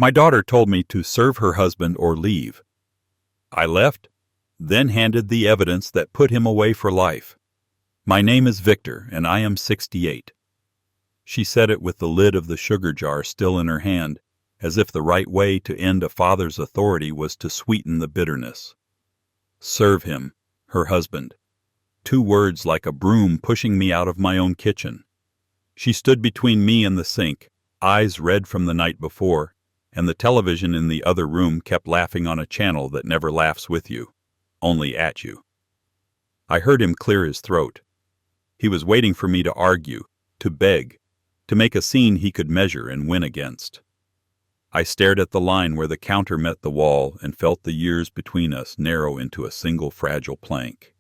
My daughter told me to serve her husband or leave. I left, then handed the evidence that put him away for life. My name is Victor, and I am 68. She said it with the lid of the sugar jar still in her hand, as if the right way to end a father's authority was to sweeten the bitterness. Serve him, her husband. 2 words like a broom pushing me out of my own kitchen. She stood between me and the sink, eyes red from the night before, and the television in the other room kept laughing on a channel that never laughs with you, only at you. I heard him clear his throat. He was waiting for me to argue, to beg, to make a scene he could measure and win against. I stared at the line where the counter met the wall and felt the years between us narrow into a single fragile plank.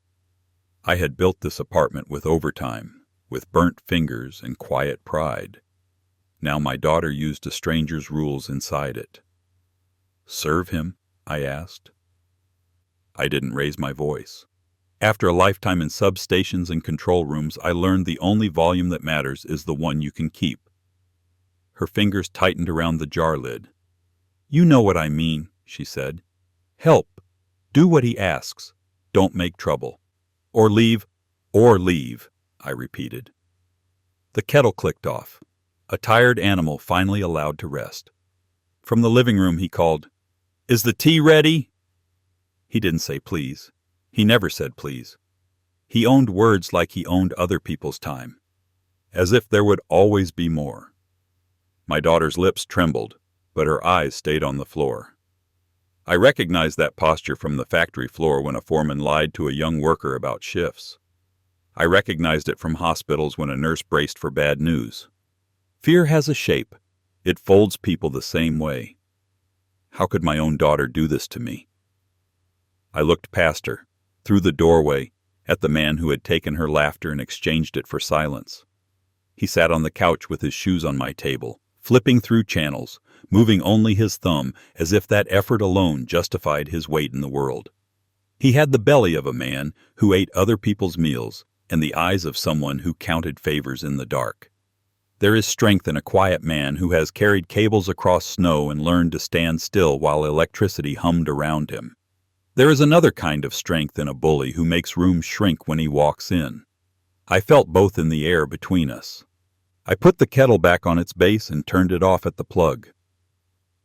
I had built this apartment with overtime, with burnt fingers and quiet pride. Now my daughter used a stranger's rules inside it. Serve him? I asked. I didn't raise my voice. After a lifetime in substations and control rooms, I learned the only volume that matters is the one you can keep. Her fingers tightened around the jar lid. You know what I mean, she said. Help. Do what he asks. Don't make trouble. Or leave, I repeated. The kettle clicked off. A tired animal finally allowed to rest. From the living room he called, Is the tea ready? He didn't say please. He never said please. He owned words like he owned other people's time, as if there would always be more. My daughter's lips trembled, but her eyes stayed on the floor. I recognized that posture from the factory floor when a foreman lied to a young worker about shifts. I recognized it from hospitals when a nurse braced for bad news. Fear has a shape. It folds people the same way. How could my own daughter do this to me? I looked past her, through the doorway, at the man who had taken her laughter and exchanged it for silence. He sat on the couch with his shoes on my table, flipping through channels, moving only his thumb as if that effort alone justified his weight in the world. He had the belly of a man who ate other people's meals and the eyes of someone who counted favors in the dark. There is strength in a quiet man who has carried cables across snow and learned to stand still while electricity hummed around him. There is another kind of strength in a bully who makes rooms shrink when he walks in. I felt both in the air between us. I put the kettle back on its base and turned it off at the plug.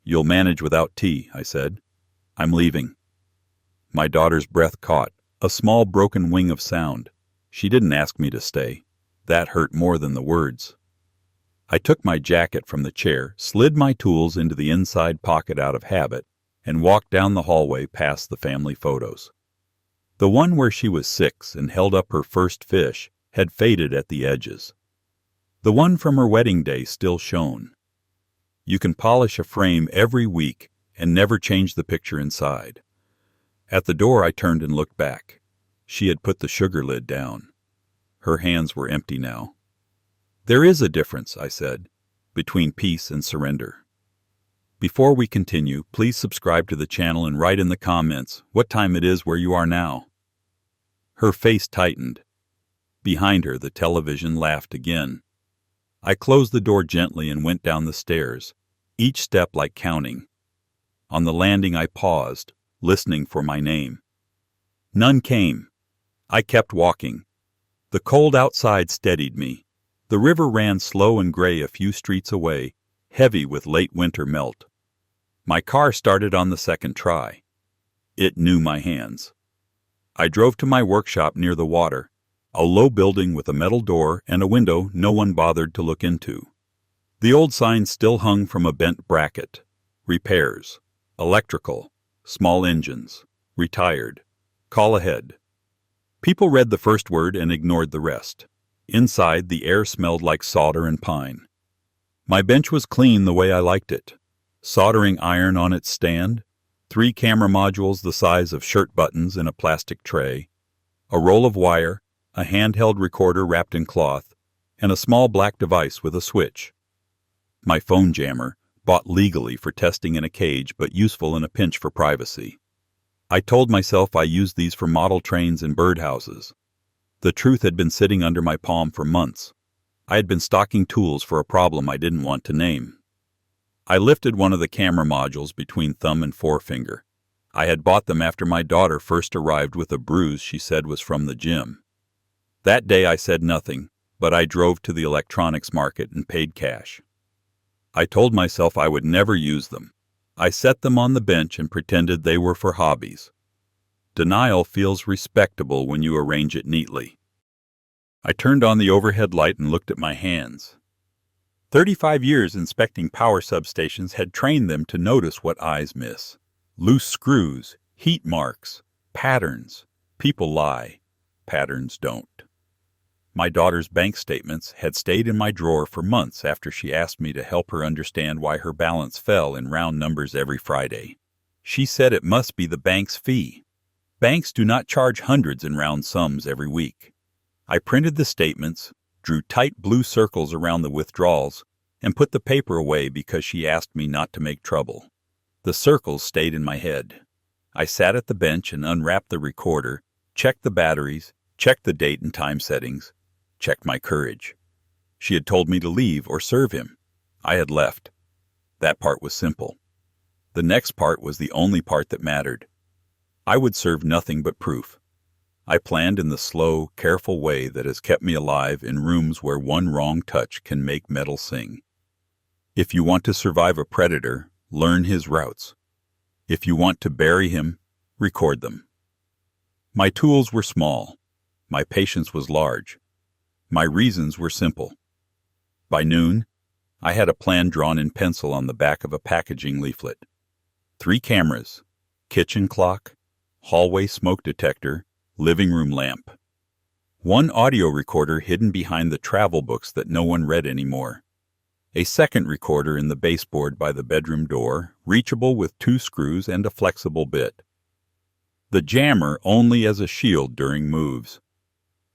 You'll manage without tea, I said. I'm leaving. My daughter's breath caught, a small broken wing of sound. She didn't ask me to stay. That hurt more than the words. I took my jacket from the chair, slid my tools into the inside pocket out of habit, and walked down the hallway past the family photos. The one where she was 6 and held up her first fish had faded at the edges. The one from her wedding day still shone. You can polish a frame every week and never change the picture inside. At the door I turned and looked back. She had put the sugar lid down. Her hands were empty now. There is a difference, I said, between peace and surrender. Before we continue, please subscribe to the channel and write in the comments what time it is where you are now. Her face tightened. Behind her, the television laughed again. I closed the door gently and went down the stairs, each step like counting. On the landing I paused, listening for my name. None came. I kept walking. The cold outside steadied me. The river ran slow and gray a few streets away, heavy with late winter melt. My car started on the second try. It knew my hands. I drove to my workshop near the water, a low building with a metal door and a window no one bothered to look into. The old sign still hung from a bent bracket. Repairs. Electrical. Small engines. Retired. Call ahead. People read the first word and ignored the rest. Inside, the air smelled like solder and pine. My bench was clean the way I liked it. Soldering iron on its stand, 3 camera modules the size of shirt buttons in a plastic tray, a roll of wire, a handheld recorder wrapped in cloth, and a small black device with a switch. My phone jammer, bought legally for testing in a cage but useful in a pinch for privacy. I told myself I used these for model trains and birdhouses. The truth had been sitting under my palm for months. I had been stocking tools for a problem I didn't want to name. I lifted one of the camera modules between thumb and forefinger. I had bought them after my daughter first arrived with a bruise she said was from the gym. That day I said nothing, but I drove to the electronics market and paid cash. I told myself I would never use them. I set them on the bench and pretended they were for hobbies. Denial feels respectable when you arrange it neatly. I turned on the overhead light and looked at my hands. 35 years inspecting power substations had trained them to notice what eyes miss. Loose screws, heat marks, patterns. People lie. Patterns don't. My daughter's bank statements had stayed in my drawer for months after she asked me to help her understand why her balance fell in round numbers every Friday. She said it must be the bank's fee. Banks do not charge hundreds in round sums every week. I printed the statements, drew tight blue circles around the withdrawals, and put the paper away because she asked me not to make trouble. The circles stayed in my head. I sat at the bench and unwrapped the recorder, checked the batteries, checked the date and time settings, checked my courage. She had told me to leave or serve him. I had left. That part was simple. The next part was the only part that mattered. I would serve nothing but proof. I planned in the slow, careful way that has kept me alive in rooms where one wrong touch can make metal sing. If you want to survive a predator, learn his routes. If you want to bury him, record them. My tools were small. My patience was large. My reasons were simple. By noon, I had a plan drawn in pencil on the back of a packaging leaflet. 3 cameras, kitchen clock, hallway smoke detector, living room lamp. 1 audio recorder hidden behind the travel books that no one read anymore. A second recorder in the baseboard by the bedroom door, reachable with 2 screws and a flexible bit. The jammer only as a shield during moves.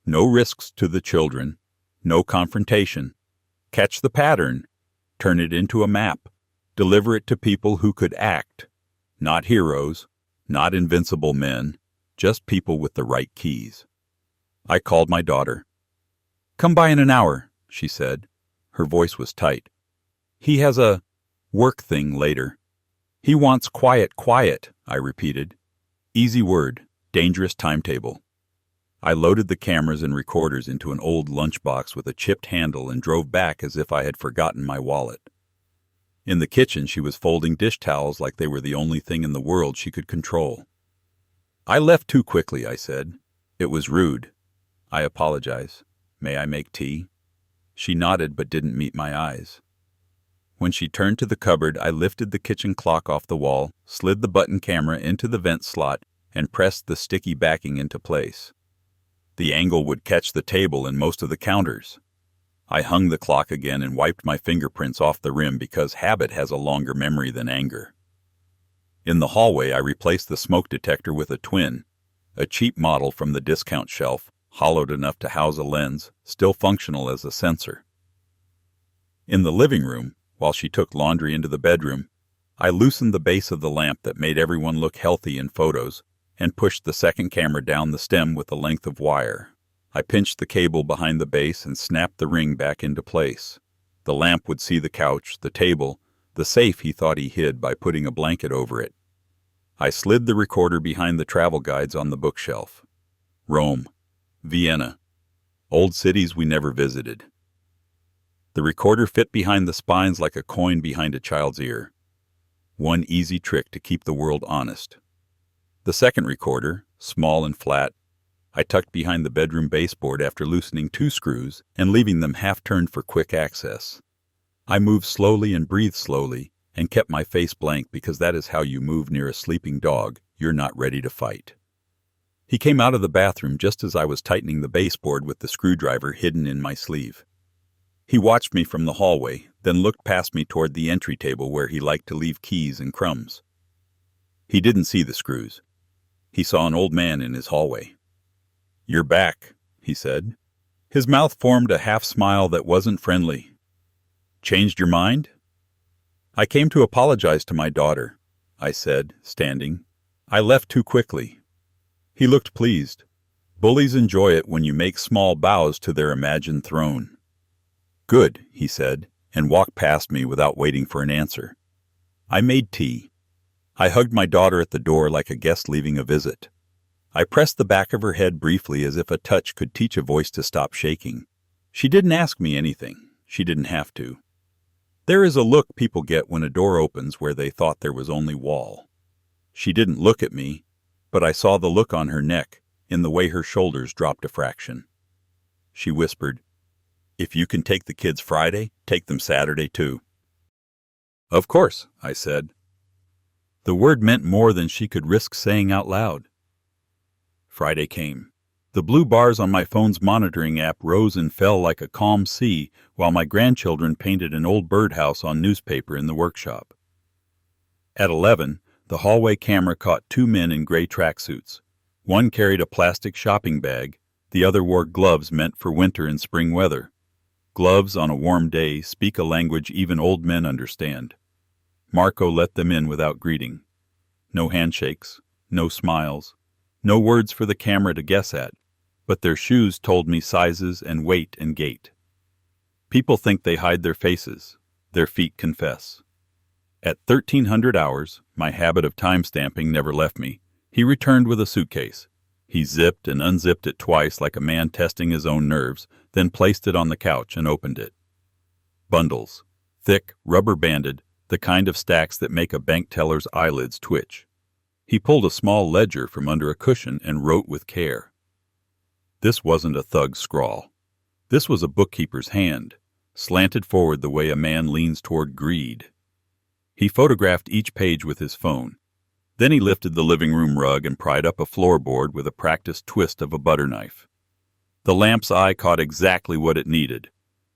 No risks to the children, no confrontation. Catch the pattern, turn it into a map, deliver it to people who could act. Not heroes, not invincible men, just people with the right keys. I called my daughter. "Come by in an hour," she said. Her voice was tight. "He has a work thing later." "He wants quiet, quiet," I repeated. Easy word, dangerous timetable. I loaded the cameras and recorders into an old lunchbox with a chipped handle and drove back as if I had forgotten my wallet. In the kitchen, she was folding dish towels like they were the only thing in the world she could control. "I left too quickly," I said. "It was rude." "I apologize. May I make tea?" She nodded but didn't meet my eyes. When she turned to the cupboard, I lifted the kitchen clock off the wall, slid the button camera into the vent slot, and pressed the sticky backing into place. The angle would catch the table and most of the counters. I hung the clock again and wiped my fingerprints off the rim because habit has a longer memory than anger. In the hallway, I replaced the smoke detector with a twin, a cheap model from the discount shelf, hollowed enough to house a lens, still functional as a sensor. In the living room, while she took laundry into the bedroom, I loosened the base of the lamp that made everyone look healthy in photos and pushed the second camera down the stem with a length of wire. I pinched the cable behind the base and snapped the ring back into place. The lamp would see the couch, the table, the safe he thought he hid by putting a blanket over it. I slid the recorder behind the travel guides on the bookshelf. Rome, Vienna, old cities we never visited. The recorder fit behind the spines like a coin behind a child's ear. One easy trick to keep the world honest. The second recorder, small and flat, I tucked behind the bedroom baseboard after loosening 2 screws and leaving them half-turned for quick access. I moved slowly and breathed slowly and kept my face blank because that is how you move near a sleeping dog you're not ready to fight. He came out of the bathroom just as I was tightening the baseboard with the screwdriver hidden in my sleeve. He watched me from the hallway, then looked past me toward the entry table where he liked to leave keys and crumbs. He didn't see the screws. He saw an old man in his hallway. "You're back," he said. His mouth formed a half-smile that wasn't friendly. "Changed your mind?" "I came to apologize to my daughter," I said, standing. "I left too quickly." He looked pleased. Bullies enjoy it when you make small bows to their imagined throne. "Good," he said, and walked past me without waiting for an answer. I made tea. I hugged my daughter at the door like a guest leaving a visit. I pressed the back of her head briefly as if a touch could teach a voice to stop shaking. She didn't ask me anything. She didn't have to. There is a look people get when a door opens where they thought there was only wall. She didn't look at me, but I saw the look on her neck, in the way her shoulders dropped a fraction. She whispered, "If you can take the kids Friday, take them Saturday too." "Of course," I said. The word meant more than she could risk saying out loud. Friday came. The blue bars on my phone's monitoring app rose and fell like a calm sea while my grandchildren painted an old birdhouse on newspaper in the workshop. At 11, the hallway camera caught two men in gray tracksuits. One carried a plastic shopping bag, the other wore gloves meant for winter and spring weather. Gloves on a warm day speak a language even old men understand. Marco let them in without greeting. No handshakes, no smiles, no words for the camera to guess at, but their shoes told me sizes and weight and gait. People think they hide their faces. Their feet confess. At 1300 hours, my habit of time-stamping never left me. He returned with a suitcase. He zipped and unzipped it twice like a man testing his own nerves, then placed it on the couch and opened it. Bundles. Thick, rubber-banded, the kind of stacks that make a bank teller's eyelids twitch. He pulled a small ledger from under a cushion and wrote with care. This wasn't a thug's scrawl. This was a bookkeeper's hand, slanted forward the way a man leans toward greed. He photographed each page with his phone. Then he lifted the living room rug and pried up a floorboard with a practiced twist of a butter knife. The lamp's eye caught exactly what it needed.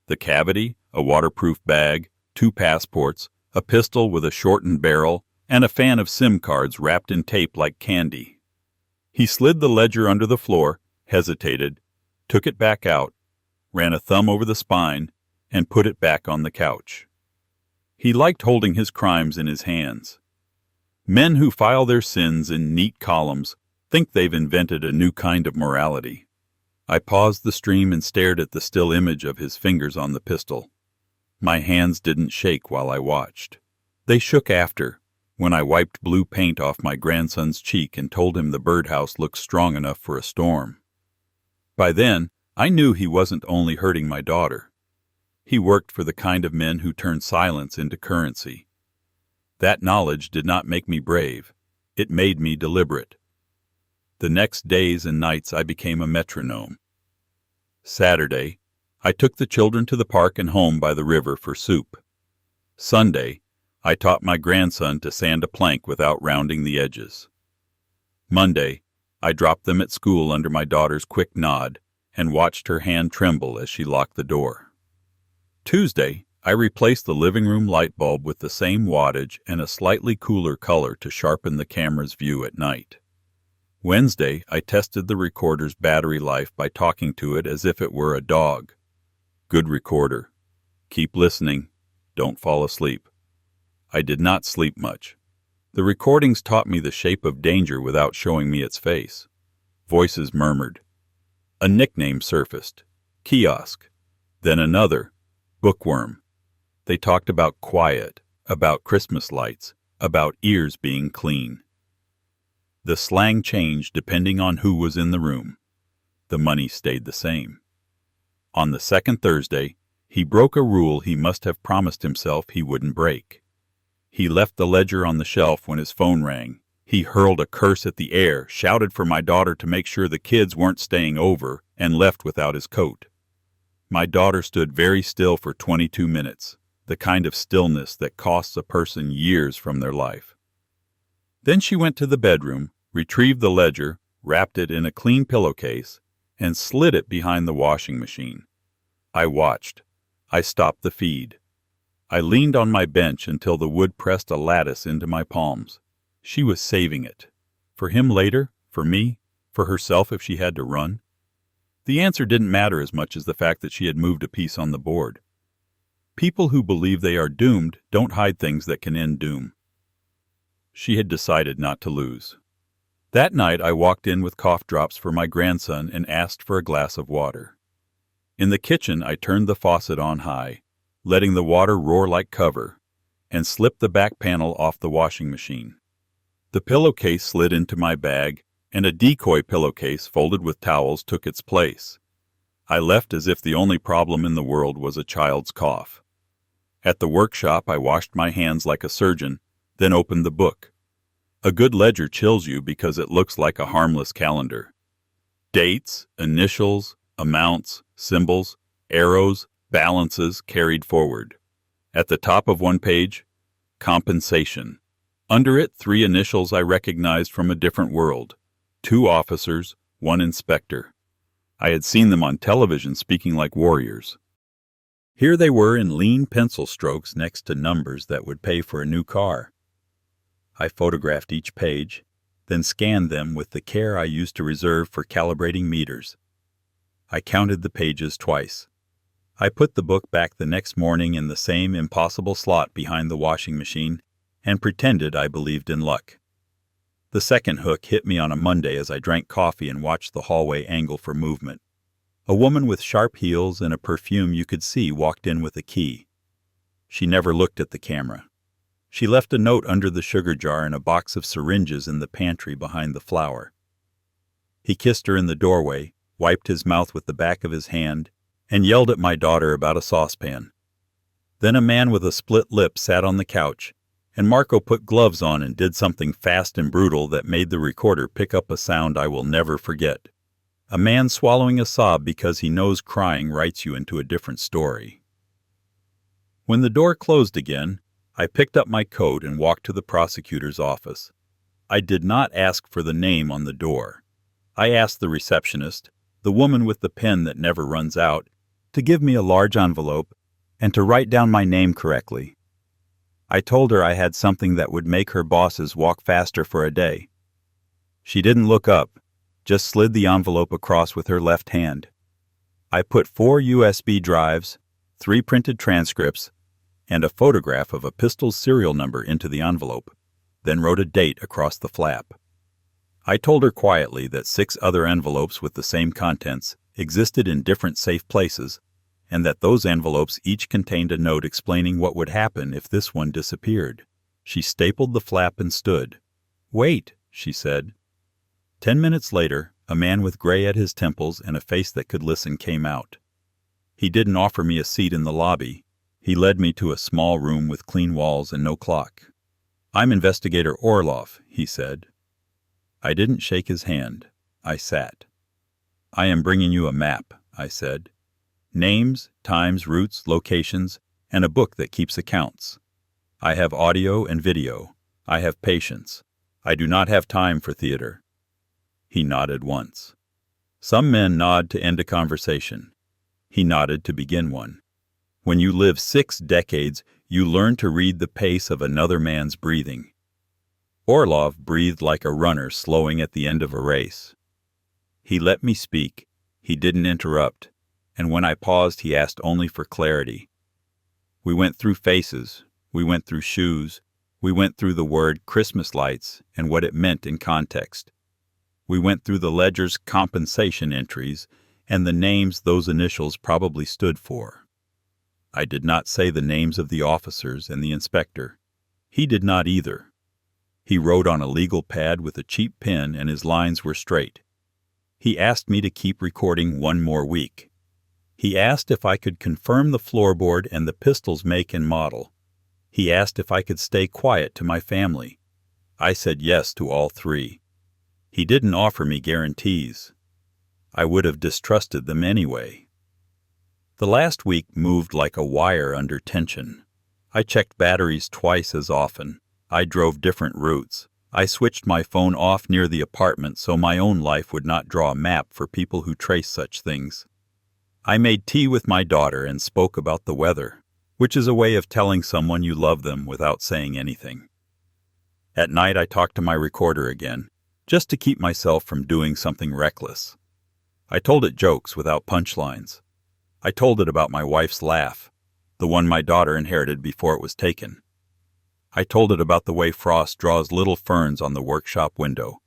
The cavity, a waterproof bag, 2 passports, a pistol with a shortened barrel, and a fan of SIM cards wrapped in tape like candy. He slid the ledger under the floor, hesitated, took it back out, ran a thumb over the spine, and put it back on the couch. He liked holding his crimes in his hands. Men who file their sins in neat columns think they've invented a new kind of morality. I paused the stream and stared at the still image of his fingers on the pistol. My hands didn't shake while I watched. They shook after, when I wiped blue paint off my grandson's cheek and told him the birdhouse looked strong enough for a storm. By then, I knew he wasn't only hurting my daughter. He worked for the kind of men who turn silence into currency. That knowledge did not make me brave. It made me deliberate. The next days and nights I became a metronome. Saturday, I took the children to the park and home by the river for soup. Sunday, I taught my grandson to sand a plank without rounding the edges. Monday, I dropped them at school under my daughter's quick nod and watched her hand tremble as she locked the door. Tuesday, I replaced the living room light bulb with the same wattage and a slightly cooler color to sharpen the camera's view at night. Wednesday, I tested the recorder's battery life by talking to it as if it were a dog. Good recorder. Keep listening. Don't fall asleep. I did not sleep much. The recordings taught me the shape of danger without showing me its face. Voices murmured. A nickname surfaced. Kiosk. Then another. Bookworm. They talked about quiet, about Christmas lights, about ears being clean. The slang changed depending on who was in the room. The money stayed the same. On the second Thursday, he broke a rule he must have promised himself he wouldn't break. He left the ledger on the shelf when his phone rang. He hurled a curse at the air, shouted for my daughter to make sure the kids weren't staying over, and left without his coat. My daughter stood very still for 22 minutes, the kind of stillness that costs a person years from their life. Then she went to the bedroom, retrieved the ledger, wrapped it in a clean pillowcase, and slid it behind the washing machine. I watched. I stopped the feed. I leaned on my bench until the wood pressed a lattice into my palms. She was saving it. For him later, for me, for herself if she had to run. The answer didn't matter as much as the fact that she had moved a piece on the board. People who believe they are doomed don't hide things that can end doom. She had decided not to lose. That night I walked in with cough drops for my grandson and asked for a glass of water. In the kitchen I turned the faucet on high, letting the water roar like cover, and slipped the back panel off the washing machine. The pillowcase slid into my bag, and a decoy pillowcase folded with towels took its place. I left as if the only problem in the world was a child's cough. At the workshop, I washed my hands like a surgeon, then opened the book. A good ledger chills you because it looks like a harmless calendar. Dates, initials, amounts, symbols, arrows, balances carried forward. At the top of one page, compensation. Under it, 3 initials I recognized from a different world. 2 officers, 1 inspector. I had seen them on television speaking like warriors. Here they were in lean pencil strokes next to numbers that would pay for a new car. I photographed each page, then scanned them with the care I used to reserve for calibrating meters. I counted the pages twice. I put the book back the next morning in the same impossible slot behind the washing machine and pretended I believed in luck. The second hook hit me on a Monday as I drank coffee and watched the hallway angle for movement. A woman with sharp heels and a perfume you could see walked in with a key. She never looked at the camera. She left a note under the sugar jar and a box of syringes in the pantry behind the flour. He kissed her in the doorway, wiped his mouth with the back of his hand, and yelled at my daughter about a saucepan. Then a man with a split lip sat on the couch, and Marco put gloves on and did something fast and brutal that made the recorder pick up a sound I will never forget. A man swallowing a sob because he knows crying writes you into a different story. When the door closed again, I picked up my coat and walked to the prosecutor's office. I did not ask for the name on the door. I asked the receptionist, the woman with the pen that never runs out, to give me a large envelope and to write down my name correctly. I told her I had something that would make her bosses walk faster for a day. She didn't look up, just slid the envelope across with her left hand. I put 4 USB drives, 3 printed transcripts, and a photograph of a pistol's serial number into the envelope, then wrote a date across the flap. I told her quietly that 6 other envelopes with the same contents existed in different safe places, and that those envelopes each contained a note explaining what would happen if this one disappeared. She stapled the flap and stood. "Wait," she said. 10 minutes later, a man with gray at his temples and a face that could listen came out. He didn't offer me a seat in the lobby. He led me to a small room with clean walls and no clock. "I'm Investigator Orlov," he said. I didn't shake his hand. I sat. "I am bringing you a map," I said. "Names, times, routes, locations, and a book that keeps accounts. I have audio and video. I have patience. I do not have time for theater." He nodded once. Some men nod to end a conversation. He nodded to begin one. When you live 6 decades, you learn to read the pace of another man's breathing. Orlov breathed like a runner slowing at the end of a race. He let me speak. He didn't interrupt, and when I paused, he asked only for clarity. We went through faces. We went through shoes. We went through the word Christmas lights and what it meant in context. We went through the ledger's compensation entries and the names those initials probably stood for. I did not say the names of the officers and the inspector. He did not either. He wrote on a legal pad with a cheap pen and his lines were straight. He asked me to keep recording 1 more week. He asked if I could confirm the floorboard and the pistol's make and model. He asked if I could stay quiet to my family. I said yes to all 3. He didn't offer me guarantees. I would have distrusted them anyway. The last week moved like a wire under tension. I checked batteries twice as often. I drove different routes. I switched my phone off near the apartment so my own life would not draw a map for people who trace such things. I made tea with my daughter and spoke about the weather, which is a way of telling someone you love them without saying anything. At night I talked to my recorder again, just to keep myself from doing something reckless. I told it jokes without punchlines. I told it about my wife's laugh, the one my daughter inherited before it was taken. I told it about the way frost draws little ferns on the workshop window.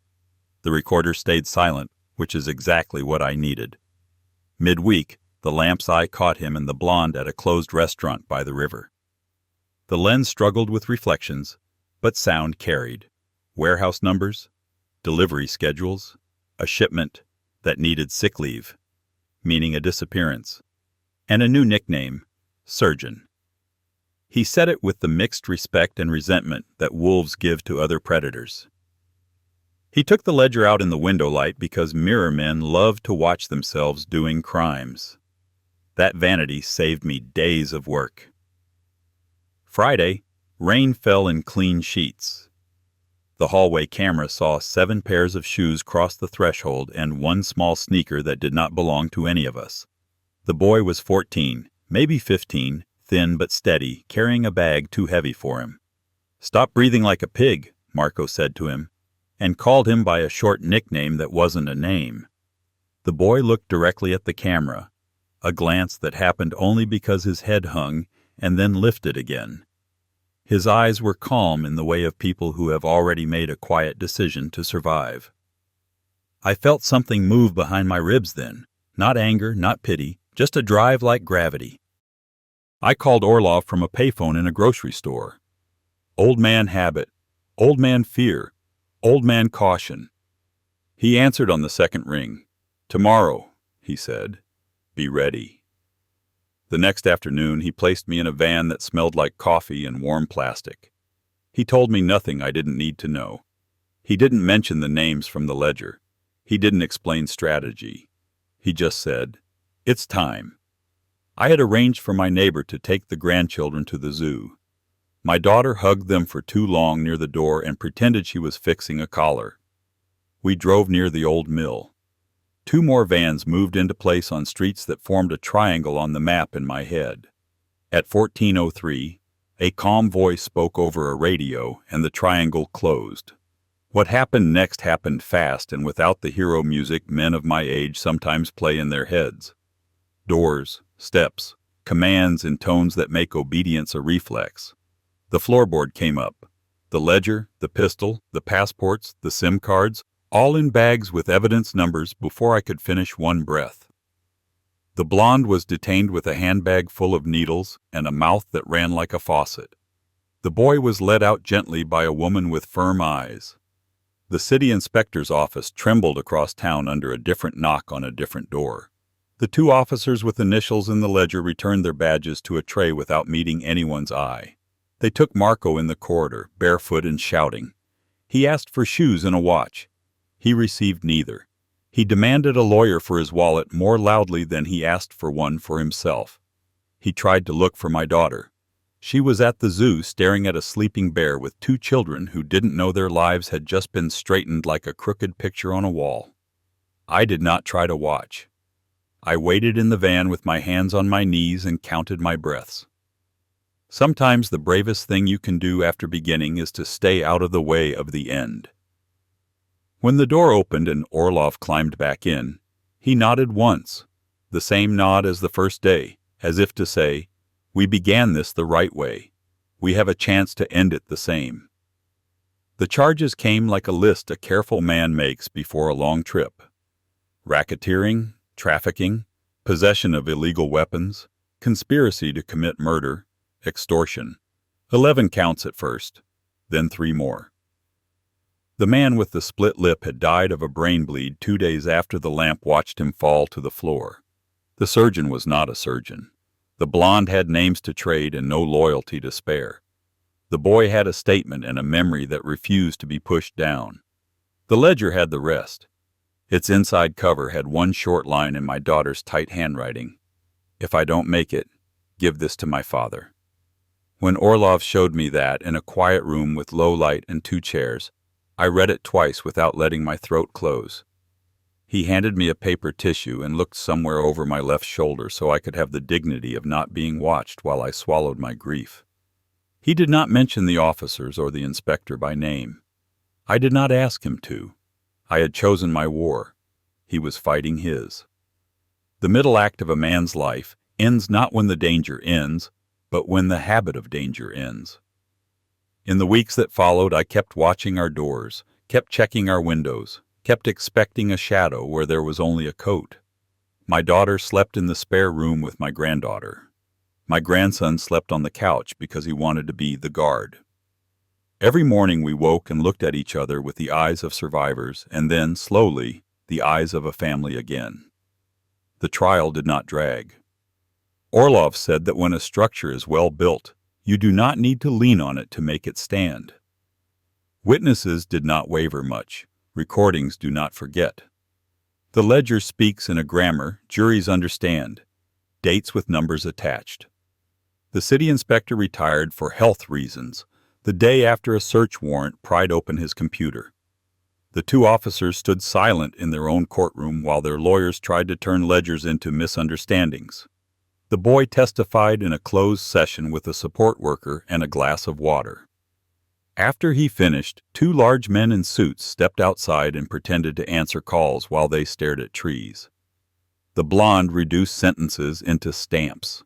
The recorder stayed silent, which is exactly what I needed. Midweek, the lamp's eye caught him and the blonde at a closed restaurant by the river. The lens struggled with reflections, but sound carried. Warehouse numbers, delivery schedules, a shipment that needed sick leave, meaning a disappearance, and a new nickname, Surgeon. He said it with the mixed respect and resentment that wolves give to other predators. He took the ledger out in the window light because mirror men love to watch themselves doing crimes. That vanity saved me days of work. Friday, rain fell in clean sheets. The hallway camera saw 7 pairs of shoes cross the threshold and 1 small sneaker that did not belong to any of us. The boy was 14, maybe 15, thin but steady, carrying a bag too heavy for him. "Stop breathing like a pig," Marco said to him, and called him by a short nickname that wasn't a name. The boy looked directly at the camera, a glance that happened only because his head hung and then lifted again. His eyes were calm in the way of people who have already made a quiet decision to survive. I felt something move behind my ribs then, not anger, not pity, just a drive like gravity. I called Orlov from a payphone in a grocery store. Old man habit, old man fear, old man caution. He answered on the second ring. "Tomorrow," he said. "Be ready." The next afternoon, he placed me in a van that smelled like coffee and warm plastic. He told me nothing I didn't need to know. He didn't mention the names from the ledger. He didn't explain strategy. He just said, "It's time." I had arranged for my neighbor to take the grandchildren to the zoo. My daughter hugged them for too long near the door and pretended she was fixing a collar. We drove near the old mill. 2 more vans moved into place on streets that formed a triangle on the map in my head. At 14:03, a calm voice spoke over a radio and the triangle closed. What happened next happened fast and without the hero music men of my age sometimes play in their heads. Doors, steps, commands in tones that make obedience a reflex. The floorboard came up. The ledger, the pistol, the passports, the SIM cards, all in bags with evidence numbers before I could finish one breath. The blonde was detained with a handbag full of needles and a mouth that ran like a faucet. The boy was led out gently by a woman with firm eyes. The city inspector's office trembled across town under a different knock on a different door. The 2 officers with initials in the ledger returned their badges to a tray without meeting anyone's eye. They took Marco in the corridor, barefoot and shouting. He asked for shoes and a watch. He received neither. He demanded a lawyer for his wallet more loudly than he asked for one for himself. He tried to look for my daughter. She was at the zoo staring at a sleeping bear with 2 children who didn't know their lives had just been straightened like a crooked picture on a wall. I did not try to watch. I waited in the van with my hands on my knees and counted my breaths. Sometimes the bravest thing you can do after beginning is to stay out of the way of the end. When the door opened and Orlov climbed back in, he nodded once, the same nod as the first day, as if to say, "We began this the right way. We have a chance to end it the same." The charges came like a list a careful man makes before a long trip. Racketeering, trafficking, possession of illegal weapons, conspiracy to commit murder, extortion. 11 counts at first, then 3 more. The man with the split lip had died of a brain bleed 2 days after the lamp watched him fall to the floor. The surgeon was not a surgeon. The blonde had names to trade and no loyalty to spare. The boy had a statement and a memory that refused to be pushed down. The ledger had the rest. Its inside cover had one short line in my daughter's tight handwriting. "If I don't make it, give this to my father." When Orlov showed me that in a quiet room with low light and 2 chairs, I read it twice without letting my throat close. He handed me a paper tissue and looked somewhere over my left shoulder so I could have the dignity of not being watched while I swallowed my grief. He did not mention the officers or the inspector by name. I did not ask him to. I had chosen my war. He was fighting his. The middle act of a man's life ends not when the danger ends, but when the habit of danger ends. In the weeks that followed, I kept watching our doors, kept checking our windows, kept expecting a shadow where there was only a coat. My daughter slept in the spare room with my granddaughter. My grandson slept on the couch because he wanted to be the guard. Every morning we woke and looked at each other with the eyes of survivors, and then, slowly, the eyes of a family again. The trial did not drag. Orlov said that when a structure is well built, you do not need to lean on it to make it stand. Witnesses did not waver much. Recordings do not forget. The ledger speaks in a grammar juries understand, dates with numbers attached. The city inspector retired for health reasons the day after a search warrant pried open his computer. The two officers stood silent in their own courtroom while their lawyers tried to turn ledgers into misunderstandings. The boy testified in a closed session with a support worker and a glass of water. After he finished, two large men in suits stepped outside and pretended to answer calls while they stared at trees. The blonde reduced sentences into stamps.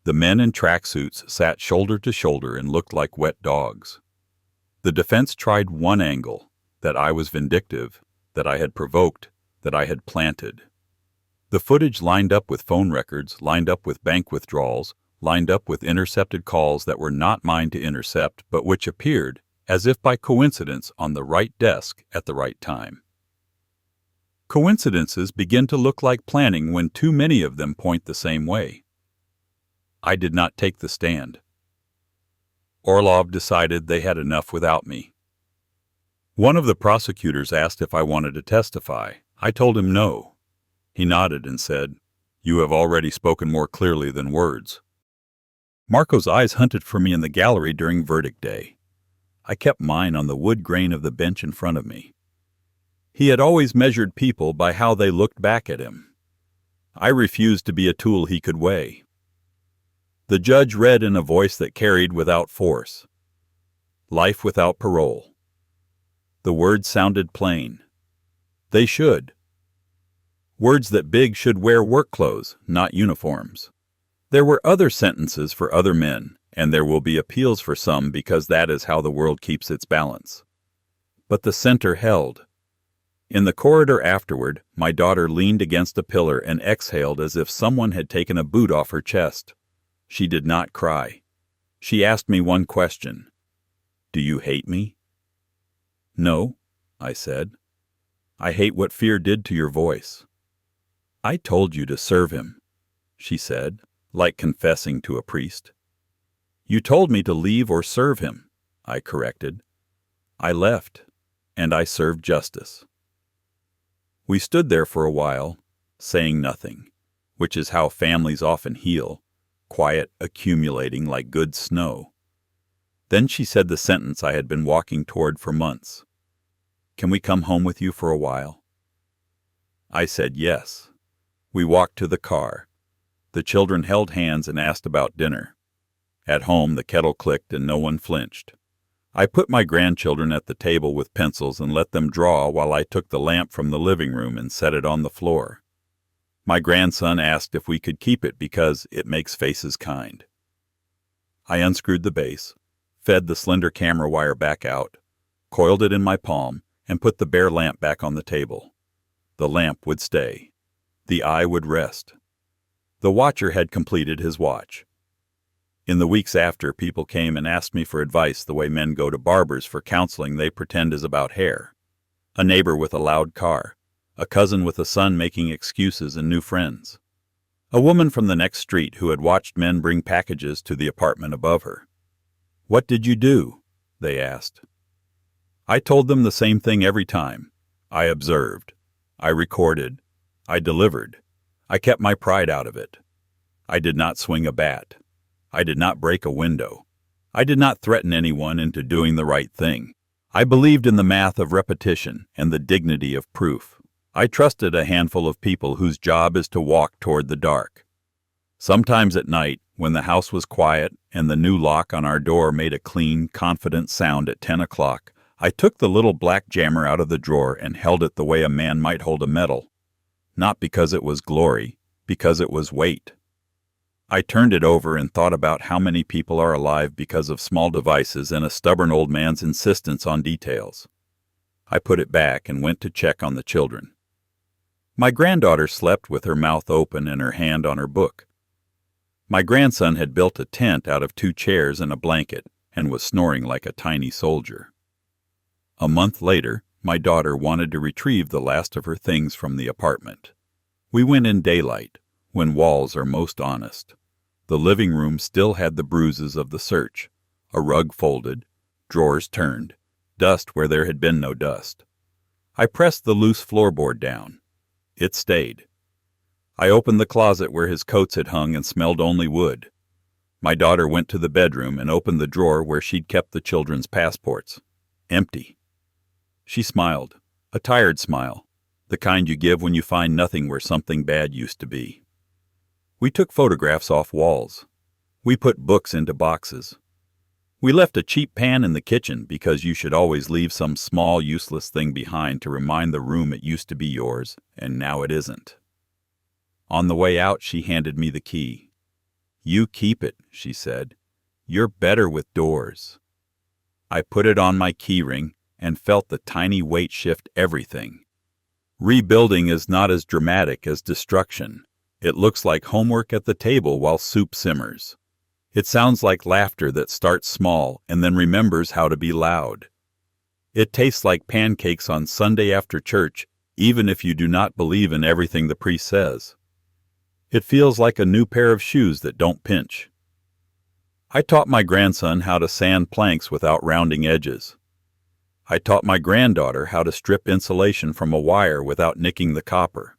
The men in tracksuits sat shoulder to shoulder and looked like wet dogs. The defense tried one angle, that I was vindictive, that I had provoked, that I had planted. The footage lined up with phone records, lined up with bank withdrawals, lined up with intercepted calls that were not mine to intercept, but which appeared, as if by coincidence, on the right desk at the right time. Coincidences begin to look like planning when too many of them point the same way. I did not take the stand. Orlov decided they had enough without me. One of the prosecutors asked if I wanted to testify. I told him no. He nodded and said, "You have already spoken more clearly than words." Marco's eyes hunted for me in the gallery during verdict day. I kept mine on the wood grain of the bench in front of me. He had always measured people by how they looked back at him. I refused to be a tool he could weigh. The judge read in a voice that carried without force. Life without parole. The words sounded plain. They should. Words that big should wear work clothes, not uniforms. There were other sentences for other men, and there will be appeals for some because that is how the world keeps its balance. But the center held. In the corridor afterward, my daughter leaned against a pillar and exhaled as if someone had taken a boot off her chest. She did not cry. She asked me one question. "Do you hate me?" "No," I said. "I hate what fear did to your voice." "I told you to serve him," she said, like confessing to a priest. "You told me to leave or serve him," I corrected. "I left, and I served justice." We stood there for a while, saying nothing, which is how families often heal, quiet accumulating like good snow. Then she said the sentence I had been walking toward for months. "Can we come home with you for a while?" I said yes. We walked to the car. The children held hands and asked about dinner. At home, the kettle clicked and no one flinched. I put my grandchildren at the table with pencils and let them draw while I took the lamp from the living room and set it on the floor. My grandson asked if we could keep it because it makes faces kind. I unscrewed the base, fed the slender camera wire back out, coiled it in my palm, and put the bare lamp back on the table. The lamp would stay. The eye would rest. The watcher had completed his watch. In the weeks after, people came and asked me for advice the way men go to barbers for counseling they pretend is about hair. A neighbor with a loud car. A cousin with a son making excuses and new friends. A woman from the next street who had watched men bring packages to the apartment above her. "What did you do?" they asked. I told them the same thing every time. I observed. I recorded. I delivered. I kept my pride out of it. I did not swing a bat. I did not break a window. I did not threaten anyone into doing the right thing. I believed in the math of repetition and the dignity of proof. I trusted a handful of people whose job is to walk toward the dark. Sometimes at night, when the house was quiet and the new lock on our door made a clean, confident sound at 10 o'clock, I took the little black jammer out of the drawer and held it the way a man might hold a medal. Not because it was glory, because it was weight. I turned it over and thought about how many people are alive because of small devices and a stubborn old man's insistence on details. I put it back and went to check on the children. My granddaughter slept with her mouth open and her hand on her book. My grandson had built a tent out of 2 chairs and a blanket and was snoring like a tiny soldier. A month later, my daughter wanted to retrieve the last of her things from the apartment. We went in daylight, when walls are most honest. The living room still had the bruises of the search, a rug folded, drawers turned, dust where there had been no dust. I pressed the loose floorboard down. It stayed. I opened the closet where his coats had hung and smelled only wood. My daughter went to the bedroom and opened the drawer where she'd kept the children's passports. Empty. She smiled, a tired smile, the kind you give when you find nothing where something bad used to be. We took photographs off walls. We put books into boxes. We left a cheap pan in the kitchen because you should always leave some small, useless thing behind to remind the room it used to be yours, and now it isn't. On the way out, she handed me the key. "You keep it," she said. "You're better with doors." I put it on my key ring and felt the tiny weight shift everything. Rebuilding is not as dramatic as destruction. It looks like homework at the table while soup simmers. It sounds like laughter that starts small and then remembers how to be loud. It tastes like pancakes on Sunday after church, even if you do not believe in everything the priest says. It feels like a new pair of shoes that don't pinch. I taught my grandson how to sand planks without rounding edges. I taught my granddaughter how to strip insulation from a wire without nicking the copper.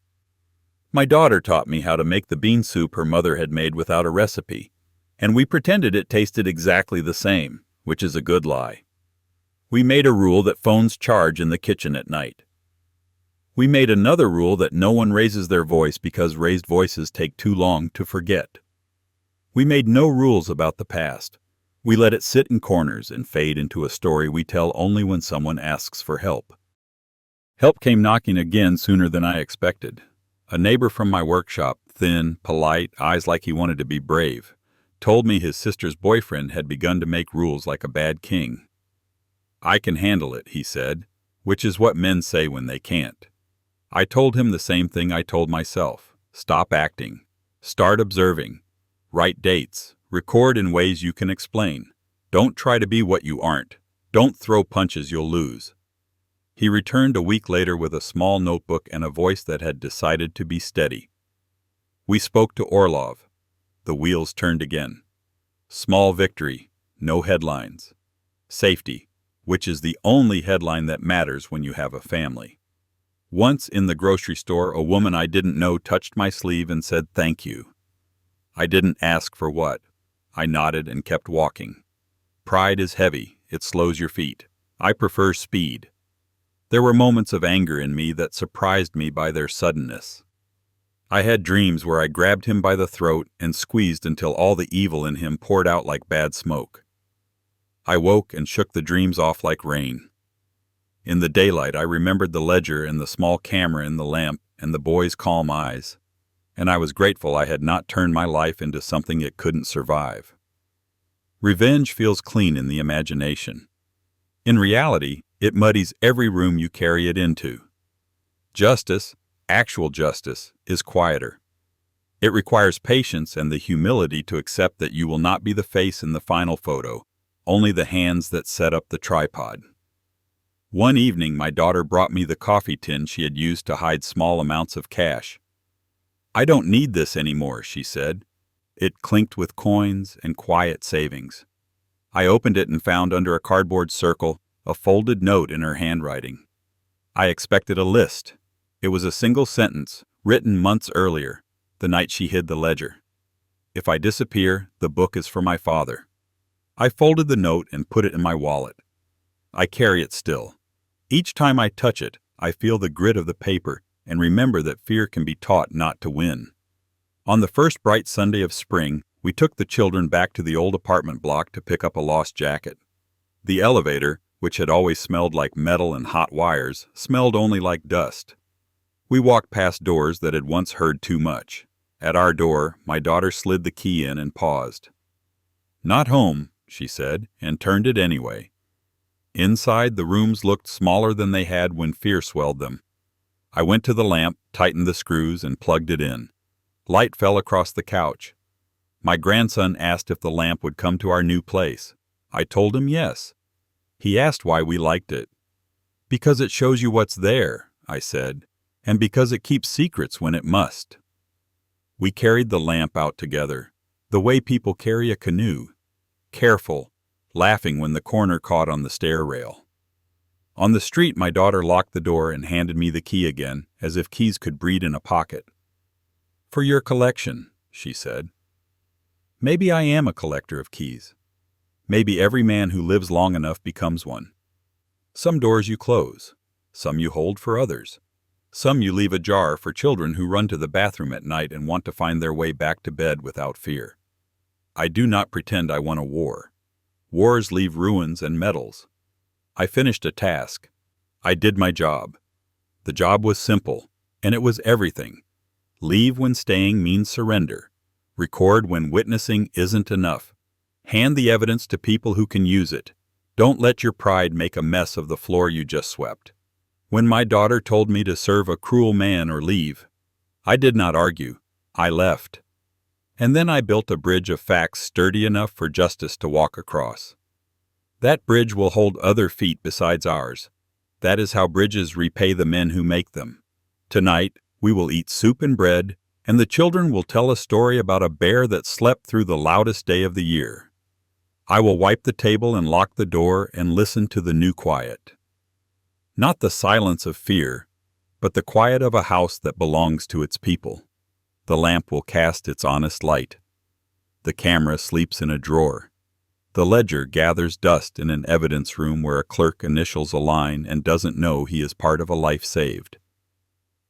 My daughter taught me how to make the bean soup her mother had made without a recipe, and we pretended it tasted exactly the same, which is a good lie. We made a rule that phones charge in the kitchen at night. We made another rule that no one raises their voice because raised voices take too long to forget. We made no rules about the past. We let it sit in corners and fade into a story we tell only when someone asks for help. Help came knocking again sooner than I expected. A neighbor from my workshop, thin, polite, eyes like he wanted to be brave, told me his sister's boyfriend had begun to make rules like a bad king. "I can handle it," he said, which is what men say when they can't. I told him the same thing I told myself. Stop acting. Start observing. Write dates. Record in ways you can explain. Don't try to be what you aren't. Don't throw punches you'll lose. He returned a week later with a small notebook and a voice that had decided to be steady. We spoke to Orlov. The wheels turned again. Small victory, no headlines. Safety, which is the only headline that matters when you have a family. Once in the grocery store, a woman I didn't know touched my sleeve and said thank you. I didn't ask for what. I nodded and kept walking. Pride is heavy. It slows your feet. I prefer speed. There were moments of anger in me that surprised me by their suddenness. I had dreams where I grabbed him by the throat and squeezed until all the evil in him poured out like bad smoke. I woke and shook the dreams off like rain. In the daylight, I remembered the ledger and the small camera in the lamp and the boy's calm eyes, and I was grateful I had not turned my life into something it couldn't survive. Revenge feels clean in the imagination. In reality, it muddies every room you carry it into. Justice, actual justice, is quieter. It requires patience and the humility to accept that you will not be the face in the final photo, only the hands that set up the tripod. One evening, my daughter brought me the coffee tin she had used to hide small amounts of cash. "I don't need this anymore," she said. It clinked with coins and quiet savings. I opened it and found under a cardboard circle a folded note in her handwriting. I expected a list. It was a single sentence, written months earlier, the night she hid the ledger. "If I disappear, the book is for my father." I folded the note and put it in my wallet. I carry it still. Each time I touch it, I feel the grit of the paper and remember that fear can be taught not to win. On the first bright Sunday of spring, we took the children back to the old apartment block to pick up a lost jacket. The elevator, which had always smelled like metal and hot wires, smelled only like dust. We walked past doors that had once heard too much. At our door, my daughter slid the key in and paused. "Not home," she said, and turned it anyway. Inside, the rooms looked smaller than they had when fear swelled them. I went to the lamp, tightened the screws, and plugged it in. Light fell across the couch. My grandson asked if the lamp would come to our new place. I told him yes. He asked why we liked it. Because it shows you what's there, I said, and because it keeps secrets when it must. We carried the lamp out together, the way people carry a canoe, careful, laughing when the corner caught on the stair rail. On the street, my daughter locked the door and handed me the key again, as if keys could breed in a pocket. "For your collection," she said. Maybe I am a collector of keys. Maybe every man who lives long enough becomes one. Some doors you close, some you hold for others. Some you leave ajar for children who run to the bathroom at night and want to find their way back to bed without fear. I do not pretend I won a war. Wars leave ruins and medals. I finished a task. I did my job. The job was simple, and it was everything. Leave when staying means surrender. Record when witnessing isn't enough. Hand the evidence to people who can use it. Don't let your pride make a mess of the floor you just swept. When my daughter told me to serve a cruel man or leave, I did not argue. I left. And then I built a bridge of facts sturdy enough for justice to walk across. That bridge will hold other feet besides ours. That is how bridges repay the men who make them. Tonight, we will eat soup and bread, and the children will tell a story about a bear that slept through the loudest day of the year. I will wipe the table and lock the door and listen to the new quiet. Not the silence of fear, but the quiet of a house that belongs to its people. The lamp will cast its honest light. The camera sleeps in a drawer. The ledger gathers dust in an evidence room where a clerk initials a line and doesn't know he is part of a life saved.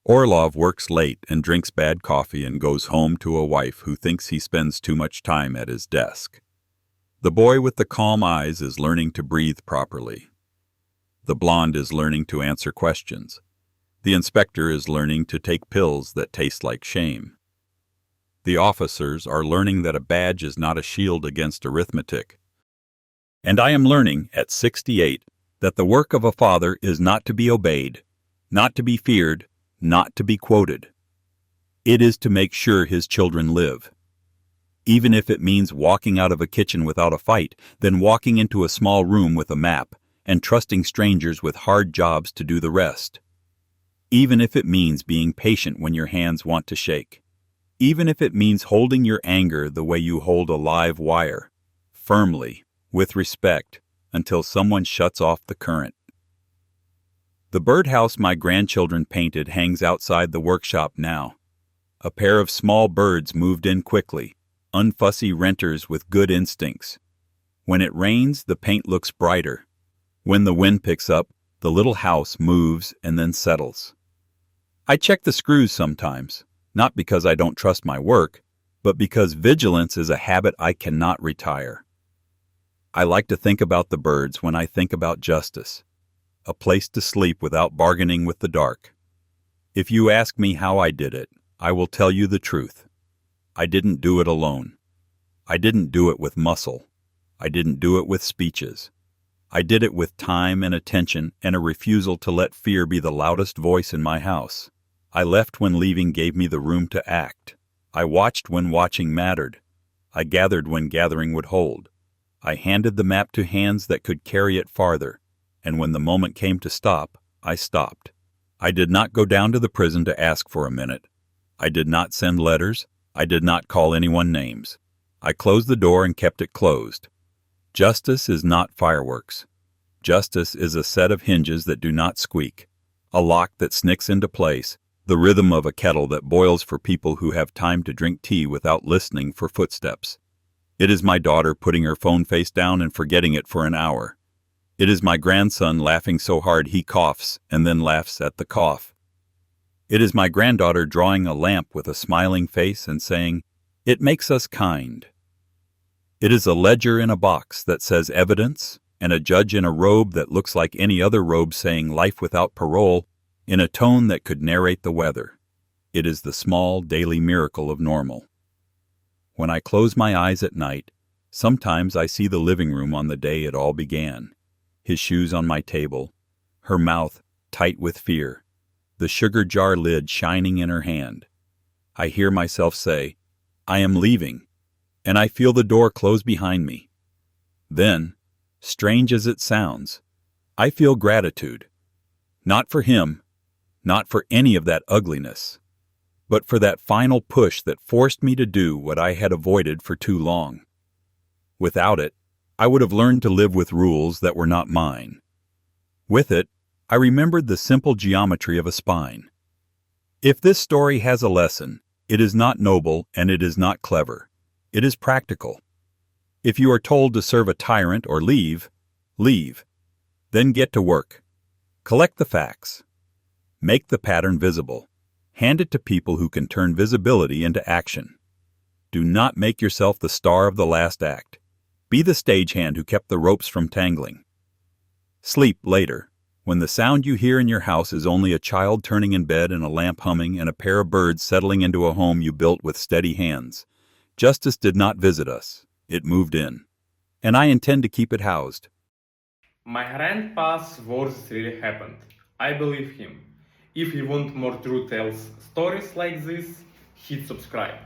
Orlov works late and drinks bad coffee and goes home to a wife who thinks he spends too much time at his desk. The boy with the calm eyes is learning to breathe properly. The blonde is learning to answer questions. The inspector is learning to take pills that taste like shame. The officers are learning that a badge is not a shield against arithmetic. And I am learning, at 68, that the work of a father is not to be obeyed, not to be feared, not to be quoted. It is to make sure his children live. Even if it means walking out of a kitchen without a fight, then walking into a small room with a map, and trusting strangers with hard jobs to do the rest. Even if it means being patient when your hands want to shake. Even if it means holding your anger the way you hold a live wire, firmly, with respect, until someone shuts off the current. The birdhouse my grandchildren painted hangs outside the workshop now. A pair of small birds moved in quickly, unfussy renters with good instincts. When it rains, the paint looks brighter. When the wind picks up, the little house moves and then settles. I check the screws sometimes, not because I don't trust my work, but because vigilance is a habit I cannot retire. I like to think about the birds when I think about justice, a place to sleep without bargaining with the dark. If you ask me how I did it, I will tell you the truth. I didn't do it alone. I didn't do it with muscle. I didn't do it with speeches. I did it with time and attention and a refusal to let fear be the loudest voice in my house. I left when leaving gave me the room to act. I watched when watching mattered. I gathered when gathering would hold. I handed the map to hands that could carry it farther, and when the moment came to stop, I stopped. I did not go down to the prison to ask for a minute. I did not send letters. I did not call anyone names. I closed the door and kept it closed. Justice is not fireworks. Justice is a set of hinges that do not squeak, a lock that snicks into place, the rhythm of a kettle that boils for people who have time to drink tea without listening for footsteps. It is my daughter putting her phone face down and forgetting it for an hour. It is my grandson laughing so hard he coughs and then laughs at the cough. It is my granddaughter drawing a lamp with a smiling face and saying, "It makes us kind." It is a ledger in a box that says evidence, and a judge in a robe that looks like any other robe saying life without parole in a tone that could narrate the weather. It is the small daily miracle of normal. When I close my eyes at night, sometimes I see the living room on the day it all began. His shoes on my table, her mouth tight with fear, the sugar jar lid shining in her hand. I hear myself say, "I am leaving," and I feel the door close behind me. Then, strange as it sounds, I feel gratitude. Not for him, not for any of that ugliness, but for that final push that forced me to do what I had avoided for too long. Without it, I would have learned to live with rules that were not mine. With it, I remembered the simple geometry of a spine. If this story has a lesson, it is not noble and it is not clever. It is practical. If you are told to serve a tyrant or leave, leave. Then get to work. Collect the facts. Make the pattern visible. Hand it to people who can turn visibility into action. Do not make yourself the star of the last act. Be the stagehand who kept the ropes from tangling. Sleep later, when the sound you hear in your house is only a child turning in bed and a lamp humming and a pair of birds settling into a home you built with steady hands. Justice did not visit us. It moved in. And I intend to keep it housed. My grandpa's words really happened. I believe him. If you want more true tales stories like this, hit subscribe.